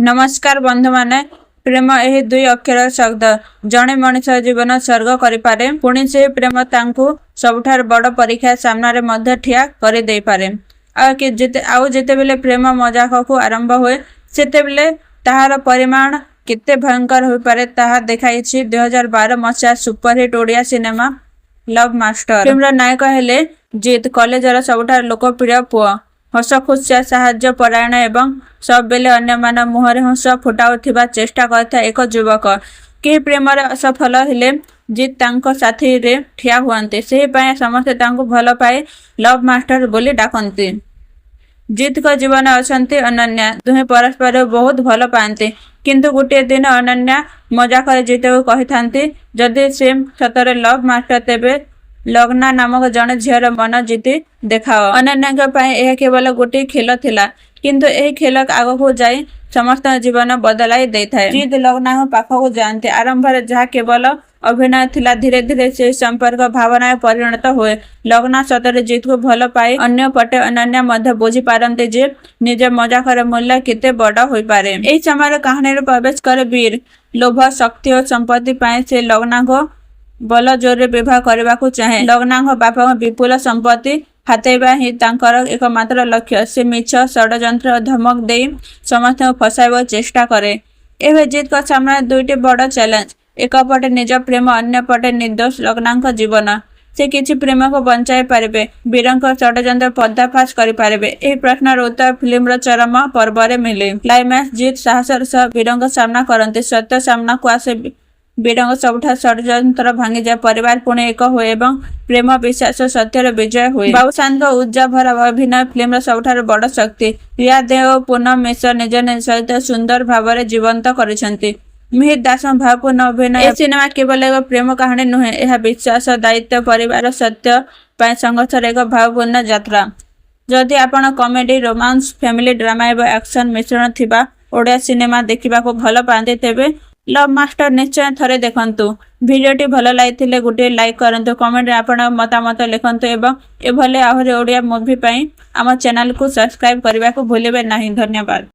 नमस्कार बंधु माने प्रेम एही दुई अक्षर शब्द जड़े मनीष जीवन स्वर्ग करिपारे पुणी से प्रेम तांकु सबुठार बड़ परीक्षा सामने मध्य ठिया कर दे पारे आउ जेतेबेले प्रेम मजाक को आरंभ हुए सेतेबेले ताहार परिमाण केते भयंकर हो पारे ताहा देखाई 2012 Masiha superhit Odia cinema love master film नायक हेले जीत कॉलेजर सबुठार लोकप्रिय पुआ हस खुशिया साहाय्य परायण एवं सब बेले अन्य मान मुहरे हस फुटाउथिबा चेष्टा करता एक युवक कि प्रेम असफल हेले जीत तांको साथी रे ठिया हुआंते से पाए समस्ते तांको भल पाए लव मास्टर बोली डाकंती। जीत को जीवन अछंती अनन्या दुहे परस्पर बहुत भल पाते किंतु गोटे दिन अनन्या मजाक जीत को कही थांती जदि से सतरे लव मास्टर तेबे लग्ना नामक जड़े झीर मन जीति देखाओ। अनन्या यह केवल गोटे खेल थिला किंतु यह खेल आग को जाई समस्त जीवन बदलाई दे थाए। जीत लग्ना पाखक जाते आरंभ जहाँ केवल अभिनय थिला धीरे धीरे से संपर्क भावना परिणत हुए। लग्ना सतरे जीत को भल पाई अन्य पटे अनन्या मध्य बुझी पारती जे निज मजाकर मूल्य केते बड़ हो पारे। एही समय कहानी प्रवेश कर वीर लोभ शक्ति और संपत्ति पाए से लग्ना को बल जोरे विवाह करने को चाहे। लग्ना बापा विपुल संपत्ति हाथेबा ही तांकर एकमात्र लक्ष्य से मिछ षड्यंत्र धमक दे समस्त फसाइबा चेष्टा करे। एवं जीत का सामने दुईटी बड़ चैलेंज एक पटे निज प्रेम अन्य पटे निर्दोष लग्ना जीवन से किसी प्रेम को बचाई पारे वीर षड्यंत्र पर्दाफाश करें। यह प्रश्न उत्तर फिल्म चरम पर्व मिले। क्लाइमैक्स जीत साहसर सह वीर सामना करते सत्य सामना को आसे वीर सबुठा षड्यंत्र भांगी जाए परिवार पुणे एक हुए एवं प्रेम विश्वास सत्यर विजय हुए। बाबूशान उर्जा भरा अभिनय फिल्म सबुठार बड़ शक्ति। रिया देव और पूनम मिश्र निज निज सहित सुंदर भाव जीवंत करिसेंती। मिहिर दास भावपूर्ण अभिनय। सिनेमा केवल एक प्रेम कहानी नुहे यह विश्वास दायित्व परिवार सत्य पाए संघर्षर एक भावपूर्ण यात्रा। जदि आपण कॉमेडी रोमांस फैमिली ड्रामा एवं एक्शन मिश्रण थिबा ओडिया सिनेमा देखा भल पाते तेबे लव मास्टर निश्चय थरे देखंतु। वीडियोटी भल लगी गोटे लाइक करंतु कमेंट रे आपण मतामत लिखंतु एवं एभले आहरी ओडिया मूवी पई आम चैनल को सब्सक्राइब करने को भूलिबे नहीं। धन्यवाद।